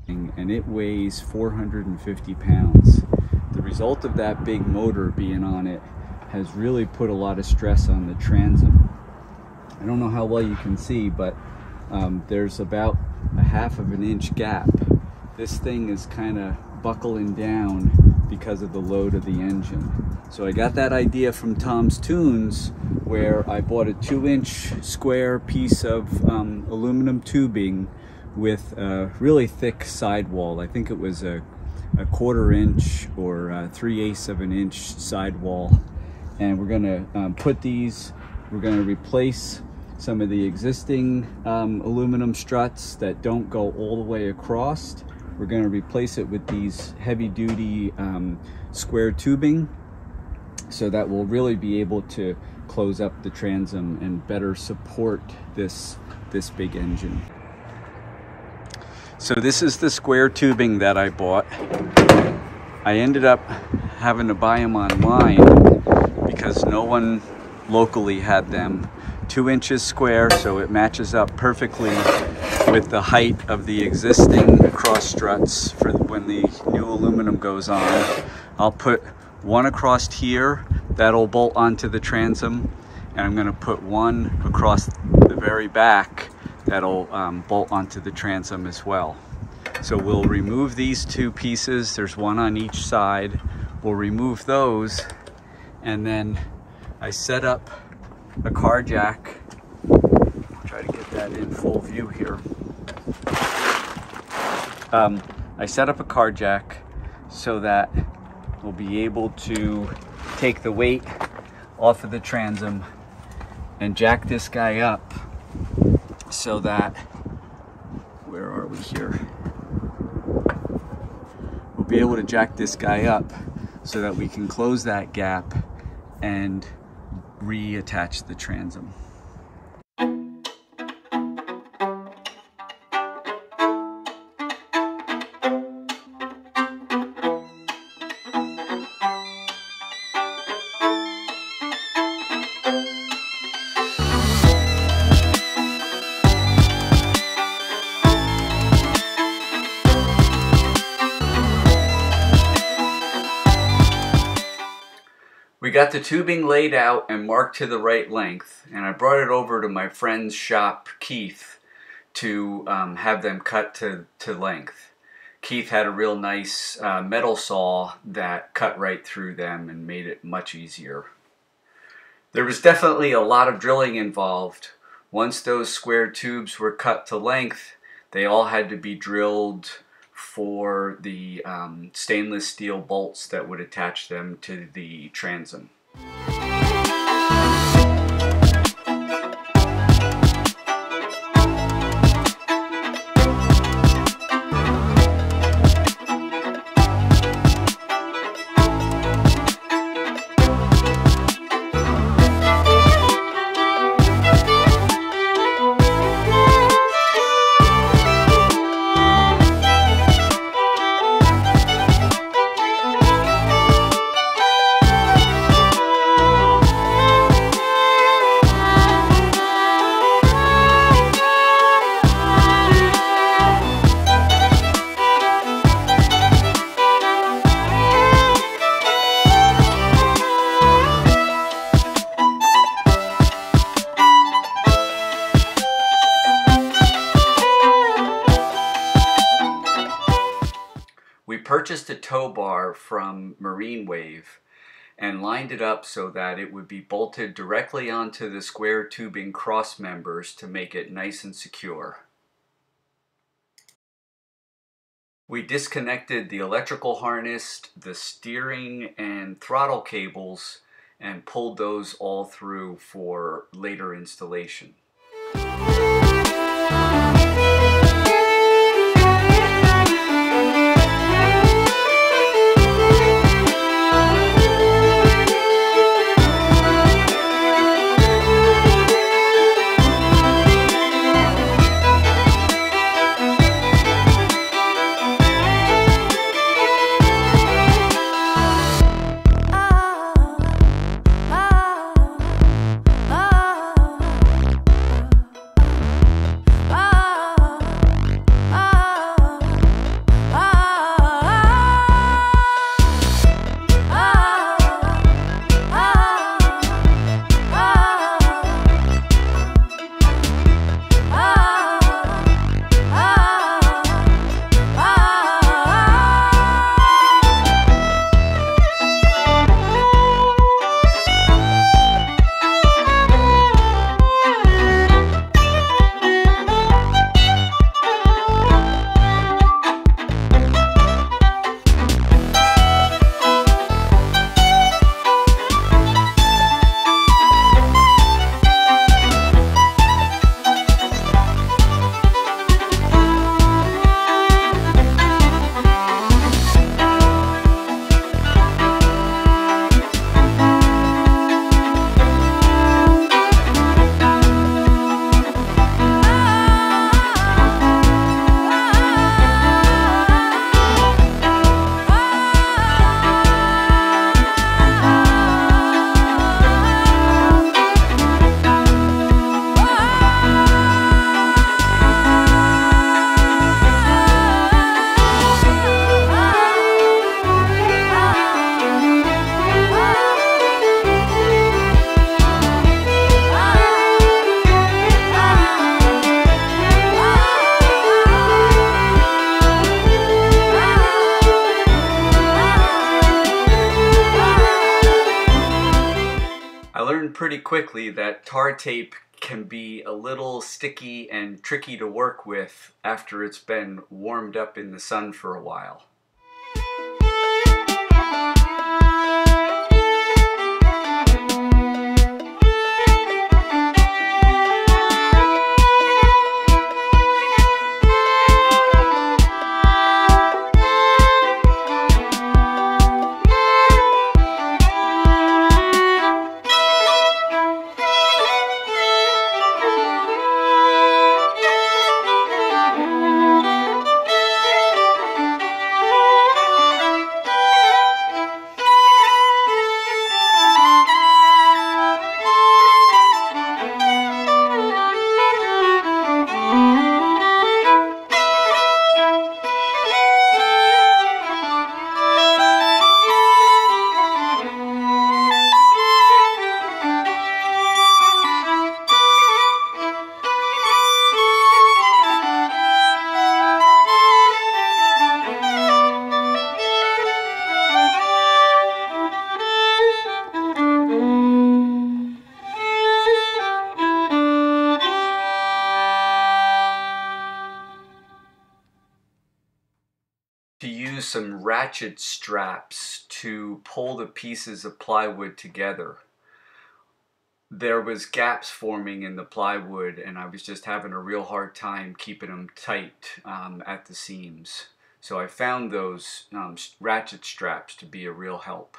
and it weighs 450 pounds. The result of that big motor being on it has really put a lot of stress on the transom. I don't know how well you can see, but there's about a 1/2 inch gap. This thing is kind of buckling down because of the load of the engine. So I got that idea from Tom's Tunes, where I bought a 2-inch square piece of aluminum tubing with a really thick sidewall. I think it was a 1/4 inch or 3/8 of an inch sidewall. And we're gonna put these, we're gonna replace some of the existing aluminum struts that don't go all the way across. We're going to replace it with these heavy-duty square tubing, so that we'll really be able to close up the transom and better support this big engine. So this is the square tubing that I bought. I ended up having to buy them online because no one locally had them. 2 inches square, so it matches up perfectly with the height of the existing cross struts for when the new aluminum goes on. I'll put one across here that'll bolt onto the transom, and I'm going to put one across the very back that'll bolt onto the transom as well. So we'll remove these two pieces. There's one on each side. We'll remove those, and then I set up a car jack. I'll try to get that in full view here. I set up a car jack so that we'll be able to take the weight off of the transom and jack this guy up so that, where are we here? We'll be able to jack this guy up so that we can close that gap and reattach the transom. We got the tubing laid out and marked to the right length, and I brought it over to my friend's shop, Keith, to have them cut to length. Keith had a real nice metal saw that cut right through them and made it much easier. There was definitely a lot of drilling involved. Once those square tubes were cut to length, they all had to be drilled for the stainless steel bolts that would attach them to the transom. We purchased a tow bar from Marine Wave and lined it up so that it would be bolted directly onto the square tubing cross members to make it nice and secure. We disconnected the electrical harness, the steering and throttle cables, and pulled those all through for later installation. pretty quickly that tar tape can be a little sticky and tricky to work with after it's been warmed up in the sun for a while. To use some ratchet straps to pull the pieces of plywood together. There was gaps forming in the plywood and I was just having a real hard time keeping them tight at the seams. So I found those ratchet straps to be a real help.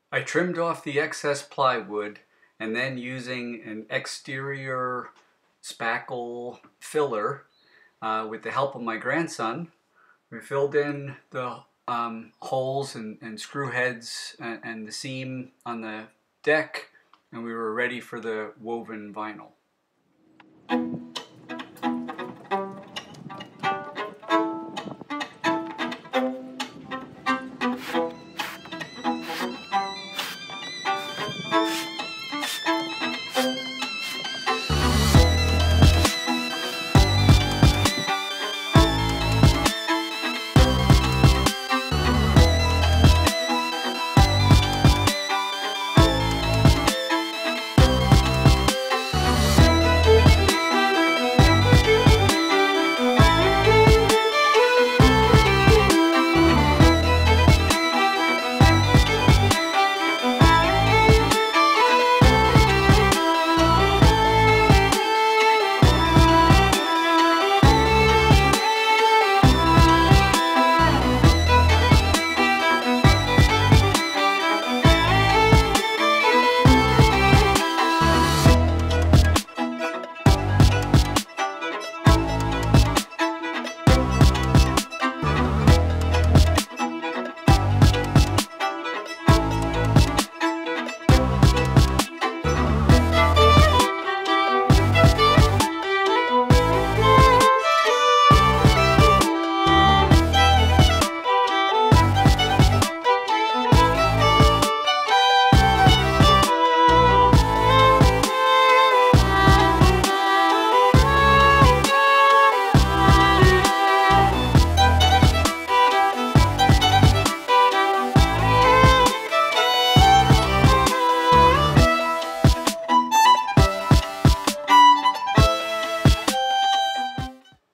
I trimmed off the excess plywood and then using an exterior spackle filler with the help of my grandson, we filled in the holes and screw heads and the seam on the deck, and we were ready for the woven vinyl.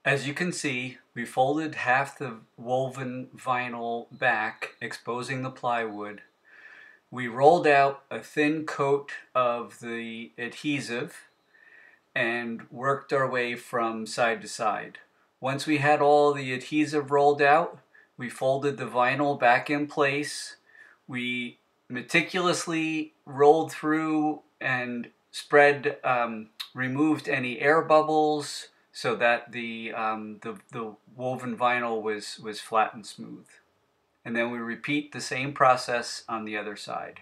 As you can see, we folded half the woven vinyl back, exposing the plywood. We rolled out a thin coat of the adhesive and worked our way from side to side. Once we had all the adhesive rolled out, we folded the vinyl back in place. We meticulously rolled through and removed any air bubbles so that the woven vinyl was flat and smooth. And then we repeat the same process on the other side.